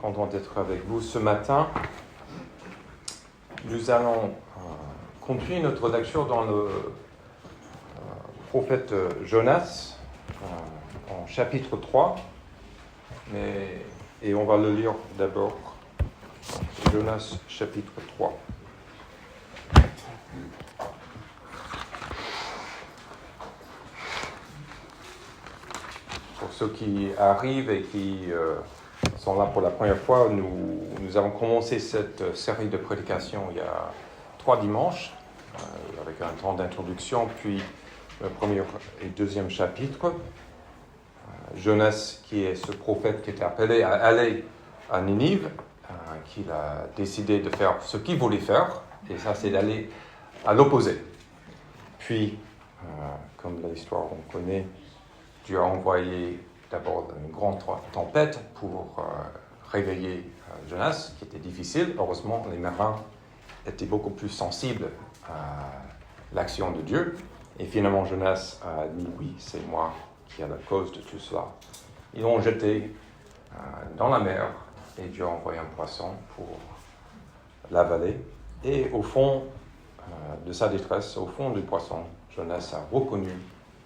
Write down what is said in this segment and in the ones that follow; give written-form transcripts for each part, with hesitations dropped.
content d'être avec vous ce matin. Nous allons continuer notre lecture dans le prophète Jonas, en chapitre 3. Et on va le lire d'abord. Jonas, chapitre 3. Pour ceux qui arrivent et qui sont là pour la première fois, nous avons commencé cette série de prédications il y a 3 dimanches, avec un temps d'introduction, puis le premier et deuxième chapitre. Jonas, qui est ce prophète qui était appelé à aller à Ninive, qu'il a décidé de faire ce qu'il voulait faire, et ça c'est d'aller à l'opposé. Puis, comme l'histoire on connaît, Dieu a envoyé d'abord une grande tempête pour réveiller Jonas, qui était difficile. Heureusement, les marins étaient beaucoup plus sensibles à l'action de Dieu. Et finalement, Jonas a dit « Oui, c'est moi qui ai la cause de tout cela ». Ils l'ont jeté dans la mer et Dieu a envoyé un poisson pour l'avaler. Et au fond de sa détresse, au fond du poisson, Jonas a reconnu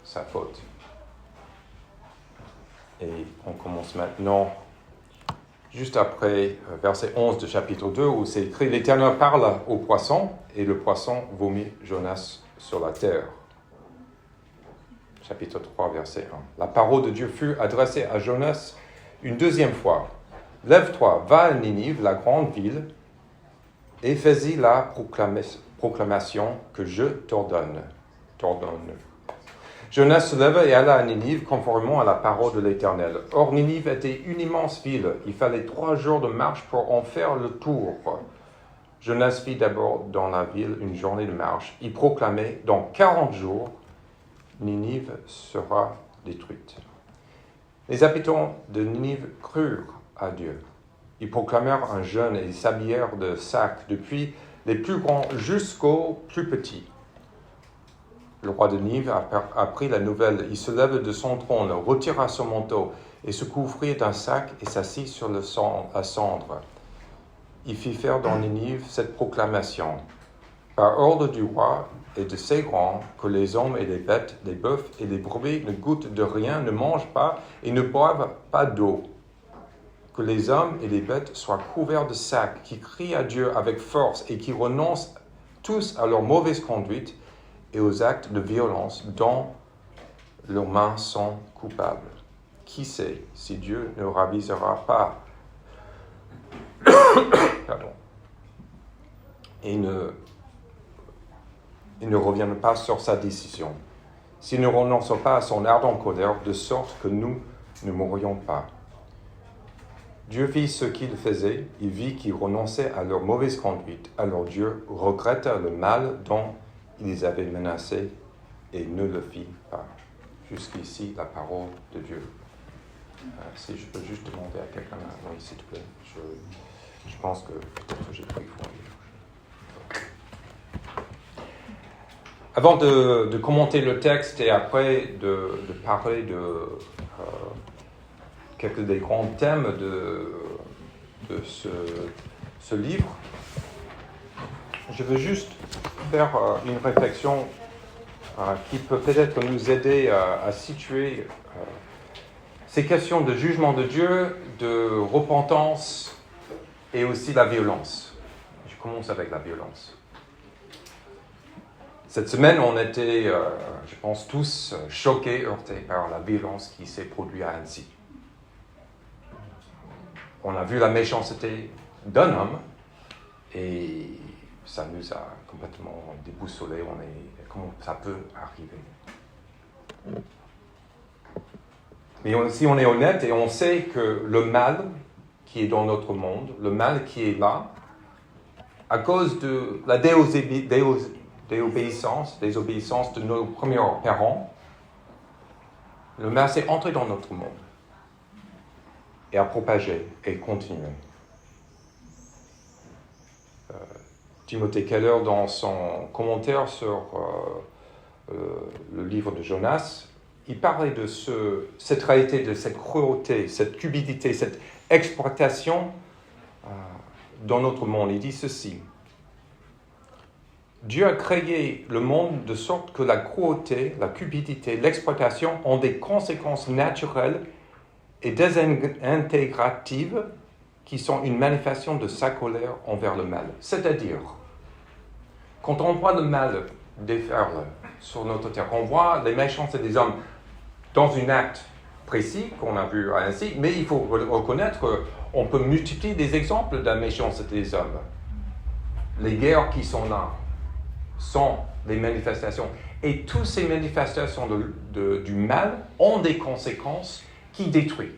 sa faute. Et on commence maintenant, juste après verset 11 de chapitre 2, où c'est écrit « L'Éternel parle au poisson, et le poisson vomit Jonas sur la terre. » Chapitre 3, verset 1. La parole de Dieu fut adressée à Jonas une deuxième fois. « Lève-toi, va à Ninive, la grande ville, et fais-y la proclamation que je t'ordonne. » Jonas se leva et alla à Ninive conformément à la parole de l'Éternel. Or, Ninive était une immense ville. Il fallait 3 jours de marche pour en faire le tour. Jonas fit d'abord dans la ville une journée de marche. Il proclamait, dans 40 jours, Ninive sera détruite. Les habitants de Ninive crurent à Dieu. Ils proclamèrent un jeûne et s'habillèrent de sacs, depuis les plus grands jusqu'aux plus petits. Le roi de Ninive apprit la nouvelle. Il se leva de son trône, retira son manteau et se couvrit d'un sac et s'assit sur la cendre. Il fit faire dans Ninive cette proclamation. Par ordre du roi et de ses grands, que les hommes et les bêtes, les bœufs et les brebis ne goûtent de rien, ne mangent pas et ne boivent pas d'eau. Que les hommes et les bêtes soient couverts de sacs, qui crient à Dieu avec force et qui renoncent tous à leur mauvaise conduite et aux actes de violence dont leurs mains sont coupables. Qui sait si Dieu ne ravisera pas et ne revienne pas sur sa décision, s'il ne renonce pas à son ardente colère, de sorte que nous ne mourions pas. Dieu vit ce qu'il faisait, il vit qu'ils renonçaient à leur mauvaise conduite, alors Dieu regretta le mal dont il les avait menacés et ne le fit pas. Jusqu'ici, la parole de Dieu. Si je peux juste demander à quelqu'un, oui, s'il te plaît, je pense que peut-être j'ai pris fort. Avant de commenter le texte et après de parler de quelques des grands thèmes de ce livre, je veux juste faire une réflexion qui peut peut-être nous aider à situer ces questions de jugement de Dieu, de repentance et aussi la violence. Je commence avec la violence. Cette semaine, on était, je pense, tous choqués, heurtés par la violence qui s'est produite à Annecy. On a vu la méchanceté d'un homme et ça nous a complètement déboussolés. Comment ça peut arriver? Mais si on est honnête et on sait que le mal qui est dans notre monde, le mal qui est là, à cause de la désobéissance de nos premiers parents, le mal s'est entré dans notre monde et a propagé et continué. Timothée Keller, dans son commentaire sur le livre de Jonas, il parlait de cette réalité, de cette cruauté, cette cupidité, cette exploitation dans notre monde. Il dit ceci. Dieu a créé le monde de sorte que la cruauté, la cupidité, l'exploitation ont des conséquences naturelles et désintégratives qui sont une manifestation de sa colère envers le mal. C'est-à-dire, quand on voit le mal déferler sur notre terre, on voit les méchancetés des hommes dans un acte précis qu'on a vu ainsi, mais il faut reconnaître qu'on peut multiplier des exemples de la méchanceté des hommes. Les guerres qui sont là sont des manifestations. Et toutes ces manifestations du mal ont des conséquences qui détruisent.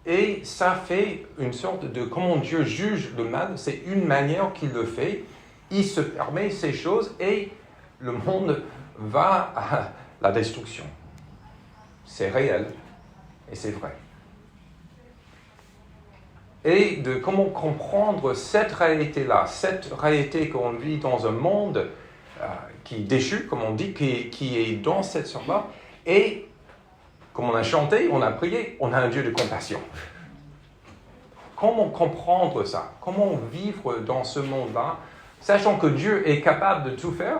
Et ça fait une sorte de... Comment Dieu juge le mal, c'est une manière qu'il le fait. Il se permet ces choses et le monde va à la destruction. C'est réel et c'est vrai. Et de comment comprendre cette réalité-là, cette réalité qu'on vit dans un monde qui est déchu, comme on dit, qui est dans cette sorte-là, et comme on a chanté, on a prié, on a un Dieu de compassion. Comment comprendre ça? Comment vivre dans ce monde-là, sachant que Dieu est capable de tout faire,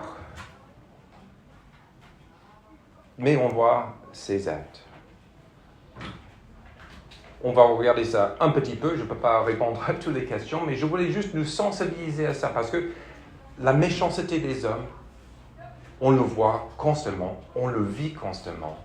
mais on voit ses actes. On va regarder ça un petit peu, je ne peux pas répondre à toutes les questions, mais je voulais juste nous sensibiliser à ça, parce que la méchanceté des hommes, on le voit constamment, on le vit constamment.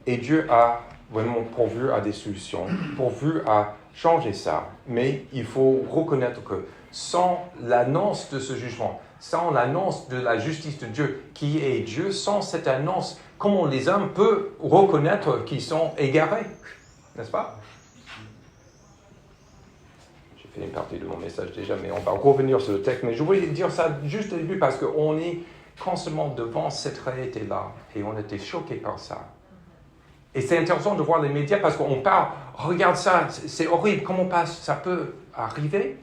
Et Dieu a vraiment pourvu à des solutions, pourvu à changer ça, mais il faut reconnaître que sans l'annonce de ce jugement, sans l'annonce de la justice de Dieu, qui est Dieu, sans cette annonce, comment les hommes peuvent reconnaître qu'ils sont égarés? N'est-ce pas? J'ai fait une partie de mon message déjà, mais on va revenir sur le texte. Mais je voulais dire ça juste au début parce qu'on est constamment devant cette réalité-là et on était choqués par ça. Et c'est intéressant de voir les médias parce qu'on parle, regarde ça, c'est horrible, comment ça peut arriver?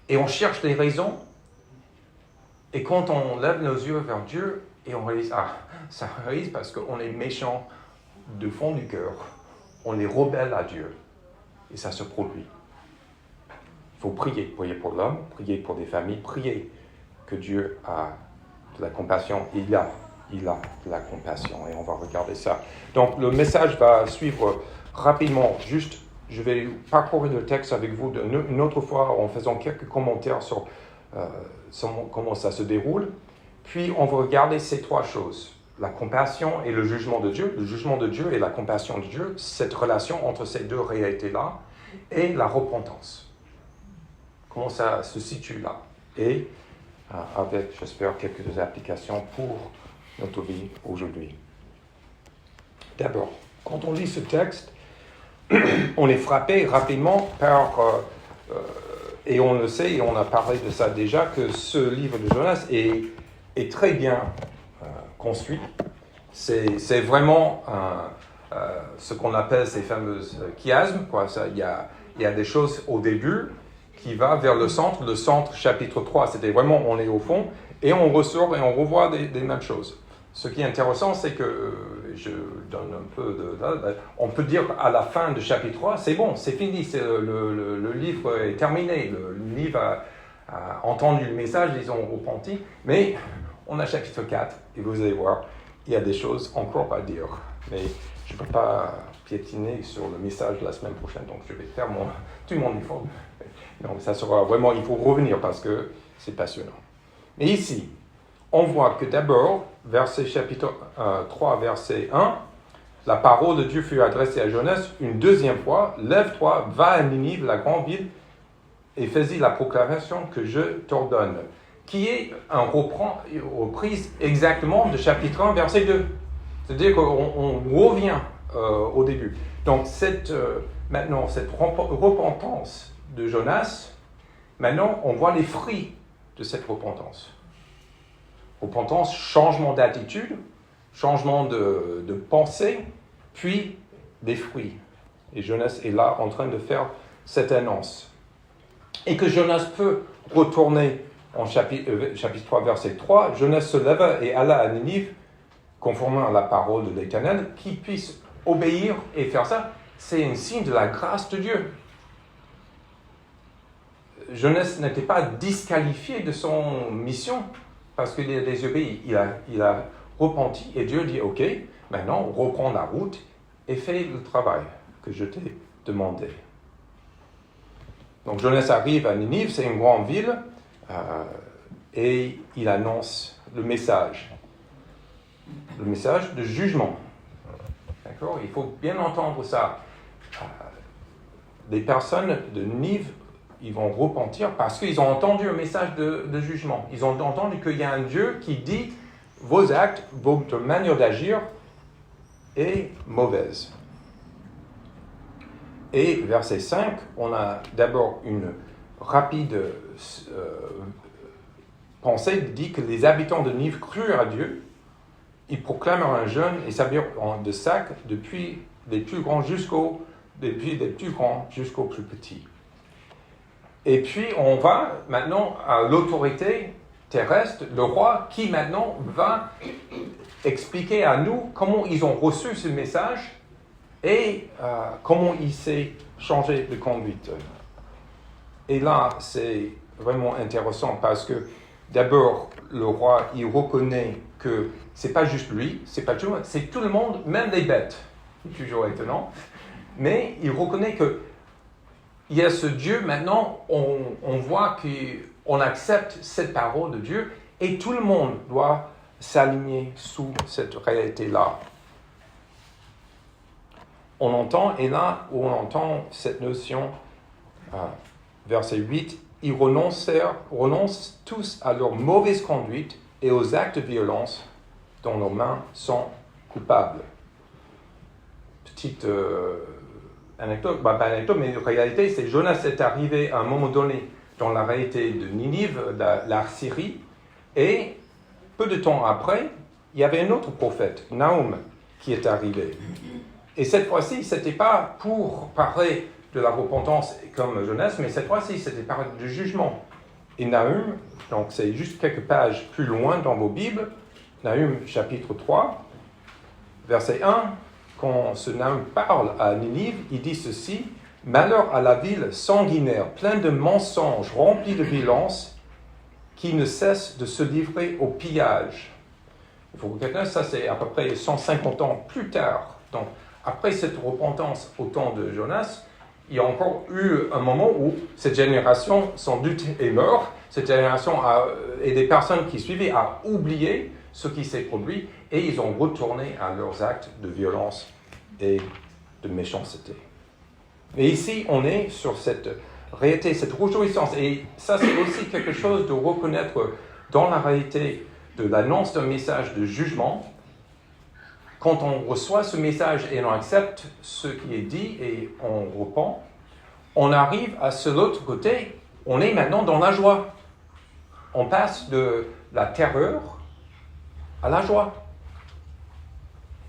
Et on cherche les raisons. Et quand on lève nos yeux vers Dieu et on réalise, ça réalise parce qu'on est méchant de fond du cœur. On est rebelle à Dieu. Et ça se produit. Il faut prier. Prier pour l'homme, prier pour des familles, prier que Dieu a de la compassion. Il a de la compassion. Et on va regarder ça. Donc, le message va suivre rapidement. Juste, je vais parcourir le texte avec vous une autre fois en faisant quelques commentaires sur comment ça se déroule. Puis, on va regarder ces trois choses. La compassion et le jugement de Dieu et la compassion de Dieu, cette relation entre ces deux réalités-là, et la repentance. Comment ça se situe là? Et avec, j'espère, quelques applications pour notre vie aujourd'hui. D'abord, quand on lit ce texte, on est frappé rapidement par, et on le sait, et on a parlé de ça déjà, que ce livre de Jonas est très bien construit. C'est vraiment ce qu'on appelle ces fameuses chiasmes. Il y a des choses au début qui va vers le centre. Le centre, chapitre 3, c'était vraiment, on est au fond, et on ressort et on revoit des mêmes choses. Ce qui est intéressant, c'est que, je donne un peu on peut dire à la fin de chapitre 3, c'est bon, c'est fini, le livre est terminé, le livre a entendu le message, ils ont repenti, mais on a chapitre 4, et vous allez voir, il y a des choses encore à dire. Mais je ne peux pas piétiner sur le message de la semaine prochaine, donc je vais faire tout mon effort. Donc ça sera vraiment, il faut revenir parce que c'est passionnant. Mais ici, on voit que d'abord, chapitre 3, verset 1, la parole de Dieu fut adressée à Jonas une deuxième fois, lève-toi, va à Ninive, la grande ville, et fais-y la proclamation que je t'ordonne. Qui est un reprise exactement de chapitre 1, verset 2. C'est-à-dire qu'on revient au début. Donc maintenant, cette repentance de Jonas, maintenant on voit les fruits de cette repentance. Repentance, changement d'attitude, changement de pensée, puis des fruits. Et Jonas est là en train de faire cette annonce. Et que Jonas peut retourner en chapitre 3, verset 3, Jonas se leva et alla à Ninive, conformément à la parole de l'Éternel, qui puisse obéir et faire ça. c'est un signe de la grâce de Dieu. Jonas n'était pas disqualifié de son mission parce qu'il a désobéi. Il a repenti et Dieu dit, ok, maintenant reprends la route et fais le travail que je t'ai demandé. Donc Jonas arrive à Ninive, c'est une grande ville, et il annonce le message de jugement. D'accord? Il faut bien entendre ça. Les personnes de Ninive, ils vont repentir parce qu'ils ont entendu un message de jugement. Ils ont entendu qu'il y a un Dieu qui dit vos actes, votre manière d'agir est mauvaise. Et verset 5, on a d'abord une rapide pensée dit que les habitants de Ninive crurent à Dieu. Ils proclamèrent un jeûne et s'habillèrent de sacs depuis les plus grands jusqu'aux plus petits. Et puis on va maintenant à l'autorité terrestre, le roi, qui maintenant va expliquer à nous comment ils ont reçu ce message et comment il s'est changé de conduite. Et là, c'est vraiment intéressant parce que d'abord, le roi, il reconnaît que c'est pas juste lui, c'est pas tout le monde, c'est tout le monde, même les bêtes. C'est toujours étonnant. Mais il reconnaît que il y a ce Dieu, maintenant, on voit qu'on accepte cette parole de Dieu et tout le monde doit s'aligner sous cette réalité-là. On entend, et là où on entend cette notion, verset 8, ils renoncent tous à leur mauvaise conduite et aux actes de violence dont leurs mains sont coupables. Petite anecdote, pas anecdote, mais une réalité, c'est Jonas est arrivé à un moment donné dans la réalité de Ninive, la Syrie, et peu de temps après, il y avait un autre prophète, Nahum, qui est arrivé. Et cette fois-ci, ce n'était pas pour parler de la repentance comme Jonas, mais cette fois-ci, c'était parler du jugement. Et Nahum, donc c'est juste quelques pages plus loin dans vos Bibles, Nahum chapitre 3, verset 1, quand ce Nahum parle à Ninive, il dit ceci, « Malheur à la ville sanguinaire, pleine de mensonges, remplie de violence, qui ne cesse de se livrer au pillage. » Il faut reconnaître, ça c'est à peu près 150 ans plus tard. Donc, après cette repentance au temps de Jonas, il y a encore eu un moment où cette génération, sans doute, est morte. Cette génération et des personnes qui suivaient a oublié ce qui s'est produit et ils ont retourné à leurs actes de violence et de méchanceté. Mais ici, on est sur cette réalité, cette réjouissance. Et ça, c'est aussi quelque chose de reconnaître dans la réalité de l'annonce d'un message de jugement. Quand on reçoit ce message et on accepte ce qui est dit et on repent, on arrive à ce l'autre côté, on est maintenant dans la joie. On passe de la terreur à la joie.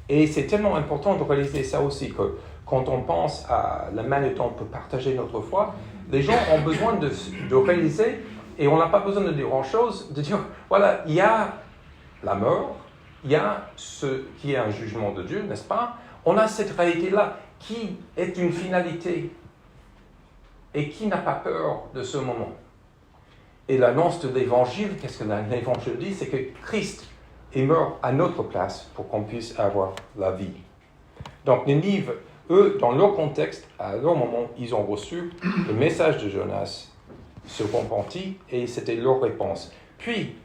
Et c'est tellement important de réaliser ça aussi, que quand on pense à la manière dont on peut partager notre foi, les gens ont besoin de réaliser, et on n'a pas besoin de dire grand-chose, de dire, voilà, il y a la mort, il y a ce qui est un jugement de Dieu, n'est-ce pas? On a cette réalité-là qui est une finalité et qui n'a pas peur de ce moment. Et l'annonce de l'Évangile, qu'est-ce que l'Évangile dit? C'est que Christ est mort à notre place pour qu'on puisse avoir la vie. Donc Ninive, eux, dans leur contexte, à leur moment, ils ont reçu le message de Jonas, se repentit, et c'était leur réponse. Puis,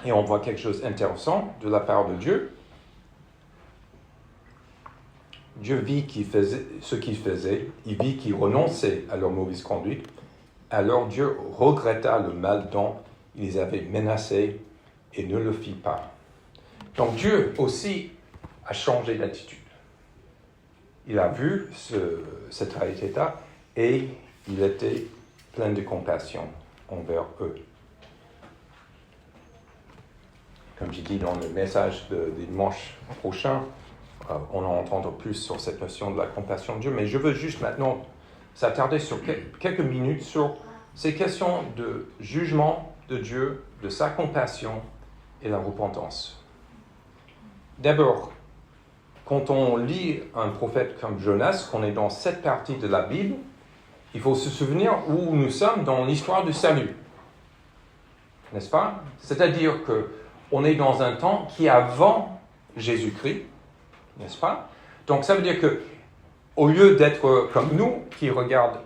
et on voit quelque chose d'intéressant de la part de Dieu. Dieu vit ce qu'ils faisaient, il vit qu'ils renonçaient à leur mauvaise conduite. Alors Dieu regretta le mal dont il les avait menacés et ne le fit pas. Donc Dieu aussi a changé d'attitude. Il a vu cette réalité-là et il était plein de compassion envers eux. Comme j'ai dit dans le message du dimanche prochain, on en entendra plus sur cette notion de la compassion de Dieu, mais je veux juste maintenant s'attarder sur quelques minutes sur ces questions de jugement de Dieu, de sa compassion et la repentance. D'abord, quand on lit un prophète comme Jonas, qu'on est dans cette partie de la Bible, il faut se souvenir où nous sommes dans l'histoire du salut. N'est-ce pas? C'est-à-dire qu'on est dans un temps qui est avant Jésus-Christ, n'est-ce pas? Donc ça veut dire que au lieu d'être comme nous, qui regardent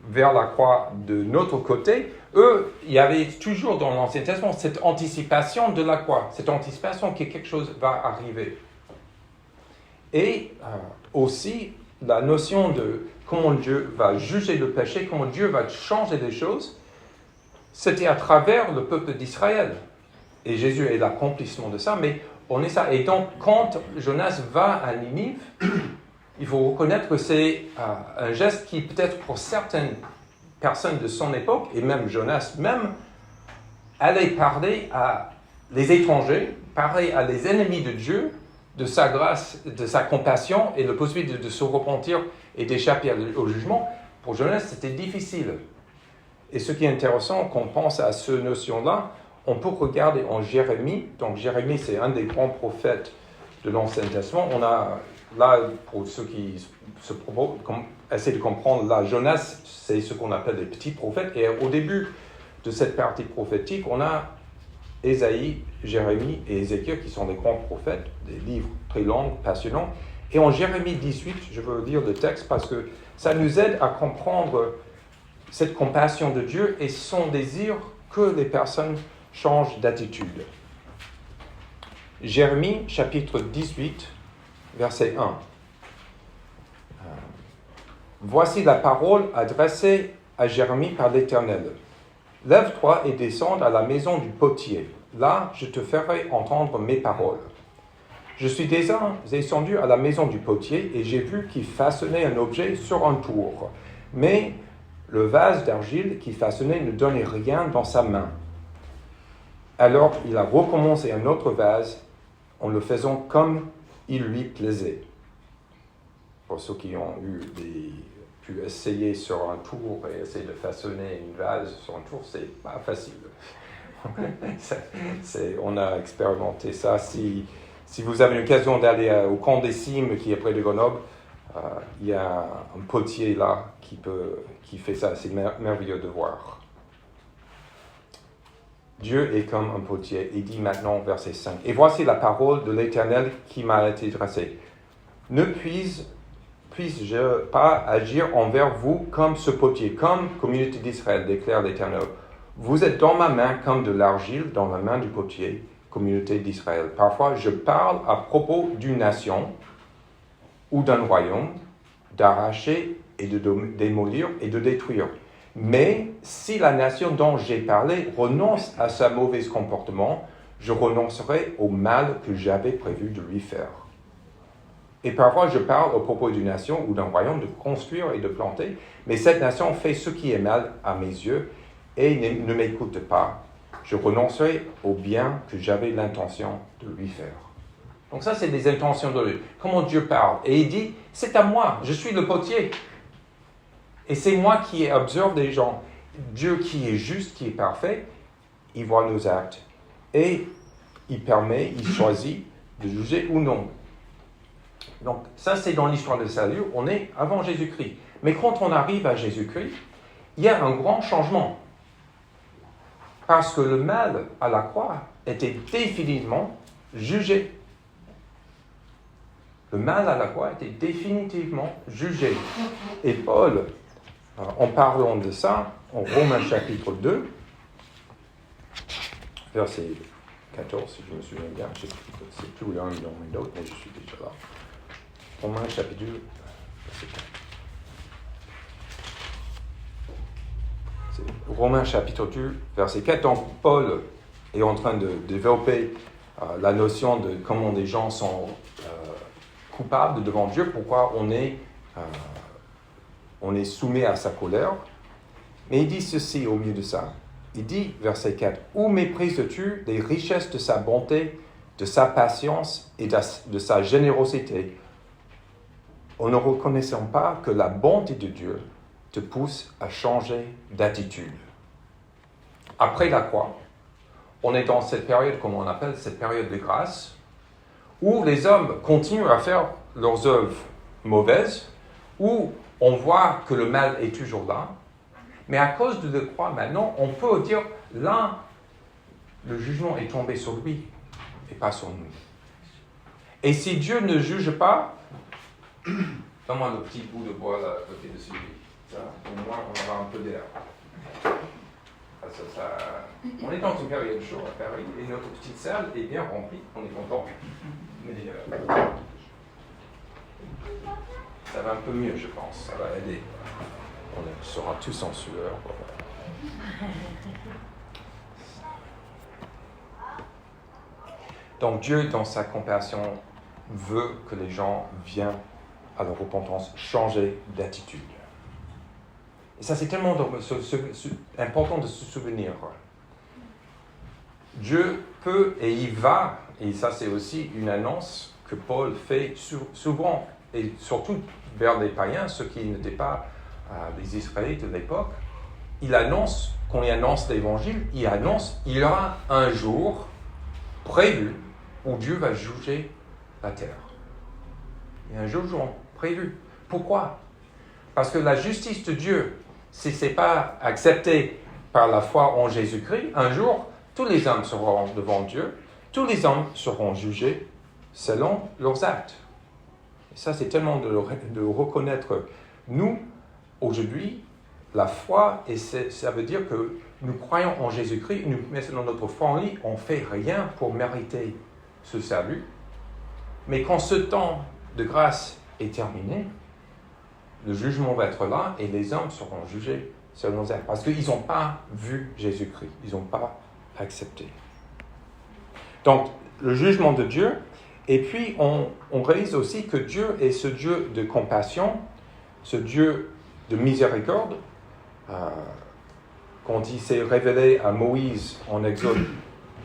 vers la croix de notre côté, eux, il y avait toujours dans l'Ancien Testament cette anticipation de la croix, cette anticipation que quelque chose va arriver. Et aussi la notion de comment Dieu va juger le péché, comment Dieu va changer les choses, c'était à travers le peuple d'Israël. Et Jésus est l'accomplissement de ça, mais on est ça. Et donc, quand Jonas va à Ninive, il faut reconnaître que c'est un geste qui, peut-être pour certaines personnes de son époque, et même Jonas même, allait parler à les étrangers, parler à les ennemis de Dieu, de sa grâce, de sa compassion et la possibilité de se repentir et d'échapper au jugement. Pour Jonas, c'était difficile. Et ce qui est intéressant, quand on pense à cette notion-là, on peut regarder en Jérémie. Donc Jérémie, c'est un des grands prophètes de l'Ancien Testament. On a là, pour ceux qui essaient de comprendre, là, Jonas, c'est ce qu'on appelle les petits prophètes. Et au début de cette partie prophétique, on a Ésaïe, Jérémie et Ézéchiel, qui sont des grands prophètes, des livres très longs, passionnants. Et en Jérémie 18, je veux lire le texte parce que ça nous aide à comprendre cette compassion de Dieu et son désir que les personnes changent d'attitude. Jérémie, chapitre 18, verset 1. Voici la parole adressée à Jérémie par l'Éternel. Lève-toi et descends à la maison du potier. Là, je te ferai entendre mes paroles. Je suis descendu à la maison du potier et j'ai vu qu'il façonnait un objet sur un tour. Mais le vase d'argile qu'il façonnait ne donnait rien dans sa main. Alors il a recommencé un autre vase en le faisant comme il lui plaisait. Pour ceux qui ont pu essayer sur un tour et essayer de façonner une vase sur un tour, c'est pas facile. On a expérimenté ça. Si vous avez l'occasion d'aller au camp des Cimes qui est près de Grenoble, il y a un potier là qui fait ça. C'est merveilleux de voir. Dieu est comme un potier. Il dit maintenant, verset 5. Et voici la parole de l'Éternel qui m'a été adressée. Ne puisse-je pas agir envers vous comme ce potier, comme communauté d'Israël, déclare l'Éternel. Vous êtes dans ma main comme de l'argile dans la main du potier, communauté d'Israël. Parfois, je parle à propos d'une nation ou d'un royaume, d'arracher et de démolir et de détruire. Mais si la nation dont j'ai parlé renonce à sa mauvaise comportement, je renoncerai au mal que j'avais prévu de lui faire. Et parfois, je parle au propos d'une nation ou d'un royaume de construire et de planter, mais cette nation fait ce qui est mal à mes yeux et ne m'écoute pas. Je renoncerai au bien que j'avais l'intention de lui faire. Donc ça, c'est des intentions de Dieu. Comment Dieu parle. Et il dit, c'est à moi, je suis le potier. Et c'est moi qui observe des gens. Dieu qui est juste, qui est parfait, il voit nos actes. Et il choisit de juger ou non. Donc ça, c'est dans l'histoire du salut. On est avant Jésus-Christ. Mais quand on arrive à Jésus-Christ, il y a un grand changement. Parce que le mal à la croix était définitivement jugé. Le mal à la croix était définitivement jugé. Et Paul, en parlant de ça, en Romains chapitre 2, verset 14, si je me souviens bien, c'est plus loin dans mes notes, mais je suis déjà là. Romains chapitre 2, verset 4. Romains chapitre 2, verset 4. Donc, Paul est en train de développer la notion de comment des gens sont coupables devant Dieu, pourquoi on est soumis à sa colère. Mais il dit ceci au milieu de ça. Il dit, verset 4, « Où méprises-tu les richesses de sa bonté, de sa patience et de sa générosité, en ne reconnaissant pas que la bonté de Dieu te pousse à changer d'attitude. » Après la croix, on est dans cette période, comme on appelle, cette période de grâce, où les hommes continuent à faire leurs œuvres mauvaises, où on voit que le mal est toujours là, mais à cause de la croix maintenant, on peut dire, là, le jugement est tombé sur lui et pas sur nous. Et si Dieu ne juge pas, donne-moi le petit bout de bois là, à côté de celui. Ça, au moins, on aura un peu d'air. On est dans une période chaude à Paris et notre petite salle est bien remplie. On est content. Mais ça va un peu mieux, je pense. Ça va aider. On sera tous en sueur. Donc Dieu, dans sa compassion, veut que les gens viennent à la repentance, changer d'attitude. Et ça, c'est tellement important de se souvenir. Dieu peut et il va, et ça c'est aussi une annonce que Paul fait souvent, et surtout vers les païens, ceux qui n'étaient pas les Israélites de l'époque. Il annonce, quand il annonce l'évangile, il annonce qu'il y aura un jour prévu où Dieu va juger la terre. Il y a un jour prévu. Pourquoi? Parce que la justice de Dieu, si ce n'est pas accepté par la foi en Jésus-Christ, un jour, tous les hommes seront devant Dieu, tous les hommes seront jugés selon leurs actes. Et ça, c'est tellement de reconnaître, nous, aujourd'hui, la foi, et ça veut dire que nous croyons en Jésus-Christ, nous mettons notre foi en lui, on ne fait rien pour mériter ce salut. Mais quand ce temps de grâce est terminé, le jugement va être là et les hommes seront jugés selon leurs actes. Parce qu'ils n'ont pas vu Jésus-Christ, ils n'ont pas accepté. Donc, le jugement de Dieu, et puis on réalise aussi que Dieu est ce Dieu de compassion, ce Dieu de miséricorde. Quand il s'est révélé à Moïse en Exode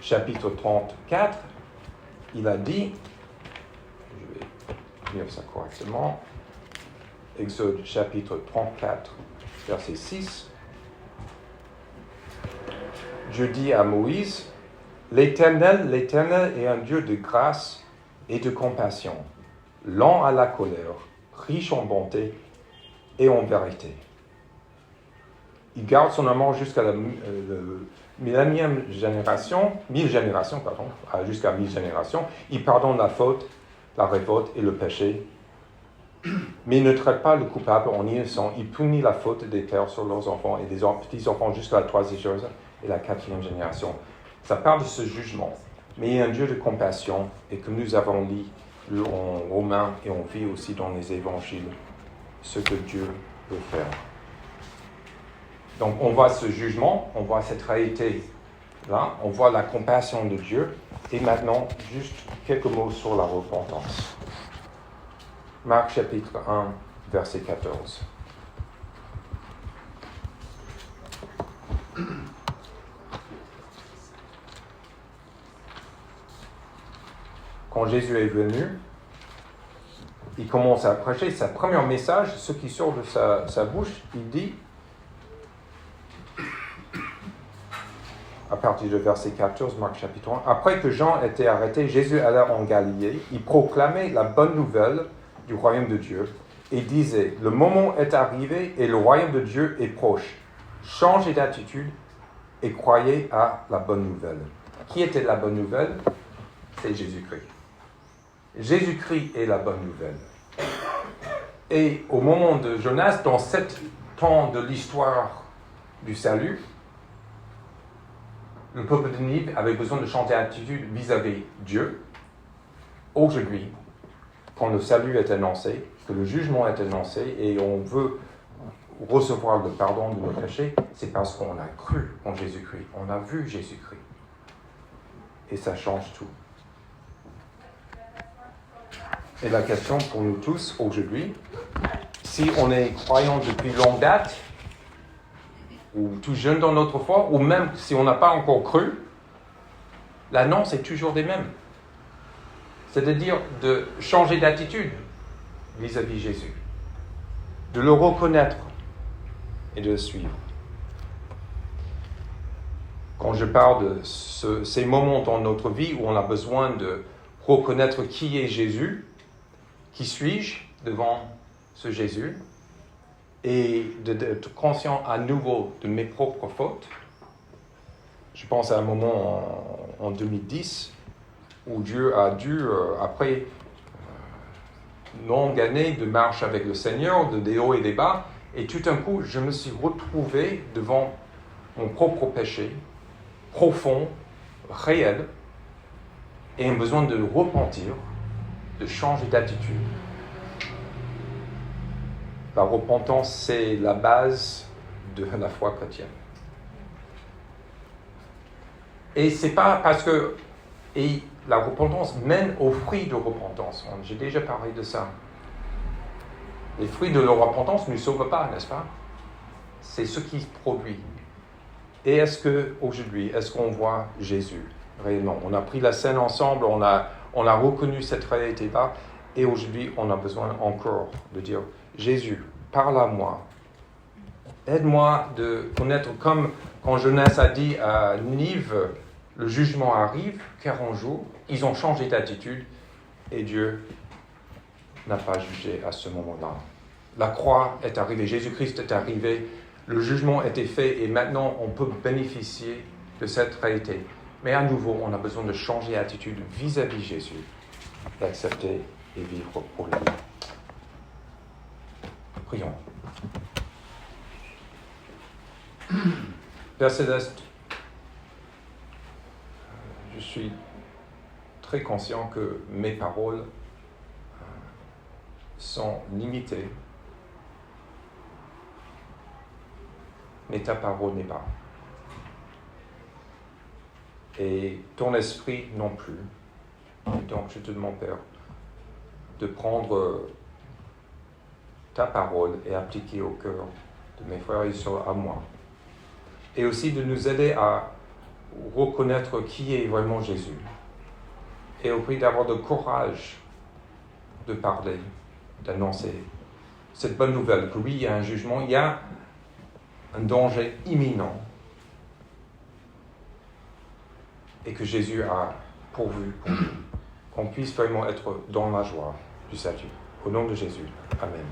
chapitre 34, il a dit, je vais lire ça correctement, Exode chapitre 34, verset 6, Dieu dit à Moïse, l'Éternel est un Dieu de grâce et de compassion, lent à la colère, riche en bonté et en vérité. Il garde son amour jusqu'à la mille génération, jusqu'à 1000 générations. Il pardonne la faute, la révolte et le péché. Mais il ne traite pas le coupable en innocent. Il punit la faute des pères sur leurs enfants et des petits-enfants jusqu'à la 3e et la 4e génération. Ça parle de ce jugement. Mais il y a un Dieu de compassion et que nous avons lu en Romains et on vit aussi dans les évangiles ce que Dieu veut faire. Donc on voit ce jugement, on voit cette réalité-là, on voit la compassion de Dieu. Et maintenant, juste quelques mots sur la repentance. Marc chapitre 1, verset 14. Quand Jésus est venu, il commence à prêcher. Sa premier message, ce qui sort de sa bouche, il dit, à partir du verset 14, Marc chapitre 1, « Après que Jean était arrêté, Jésus alla en Galilée. Il proclamait la bonne nouvelle du royaume de Dieu et disait, « Le moment est arrivé et le royaume de Dieu est proche. Changez d'attitude et croyez à la bonne nouvelle. » Qui était la bonne nouvelle? C'est Jésus-Christ. Jésus-Christ est la bonne nouvelle. Et au moment de Jonas, dans cet temps de l'histoire du salut, le peuple de Ninive avait besoin de changer d'attitude vis-à-vis Dieu. Aujourd'hui, quand le salut est annoncé, que le jugement est annoncé et on veut recevoir le pardon de nos péchés, c'est parce qu'on a cru en Jésus-Christ. On a vu Jésus-Christ. Et ça change tout. Et la question pour nous tous aujourd'hui, si on est croyant depuis longue date, ou tout jeune dans notre foi, ou même si on n'a pas encore cru, l'annonce est toujours des mêmes. C'est-à-dire de changer d'attitude vis-à-vis Jésus, de le reconnaître et de le suivre. Quand je parle de ces moments dans notre vie où on a besoin de reconnaître qui est Jésus, Qui suis-je devant ce Jésus? Et d'être conscient à nouveau de mes propres fautes. Je pense à un moment en 2010 où Dieu a dû, après une longue année de marche avec le Seigneur, des hauts et des bas, et tout d'un coup, je me suis retrouvé devant mon propre péché, profond, réel, et un besoin de repentir, de changer d'attitude. La repentance, c'est la base de la foi chrétienne. Et c'est pas parce que... Et la repentance mène aux fruits de repentance. J'ai déjà parlé de ça. Les fruits de la repentance ne sauvent pas, n'est-ce pas? C'est ce qui se produit. Et aujourd'hui, est-ce qu'on voit Jésus réellement? On a pris la scène ensemble, on a reconnu cette réalité-là, et aujourd'hui, on a besoin encore de dire, Jésus, parle à moi. Aide-moi de connaître, comme quand Jonas a dit à Ninive, le jugement arrive, 40 jours, ils ont changé d'attitude, et Dieu n'a pas jugé à ce moment-là. La croix est arrivée, Jésus-Christ est arrivé, le jugement a été fait, et maintenant on peut bénéficier de cette réalité. Mais à nouveau, on a besoin de changer d'attitude vis-à-vis de Jésus, d'accepter et vivre pour lui. Prions. Père Céleste, je suis très conscient que mes paroles sont limitées, mais ta parole n'est pas. Et ton esprit non plus. Et donc je te demande, Père, de prendre ta parole et appliquer au cœur de mes frères et sœurs à moi. Et aussi de nous aider à reconnaître qui est vraiment Jésus. Et au prix d'avoir le courage de parler, d'annoncer cette bonne nouvelle, que oui, il y a un jugement, il y a un danger imminent. Et que Jésus a pourvu pour nous. Qu'on puisse vraiment être dans la joie du salut. Au nom de Jésus. Amen.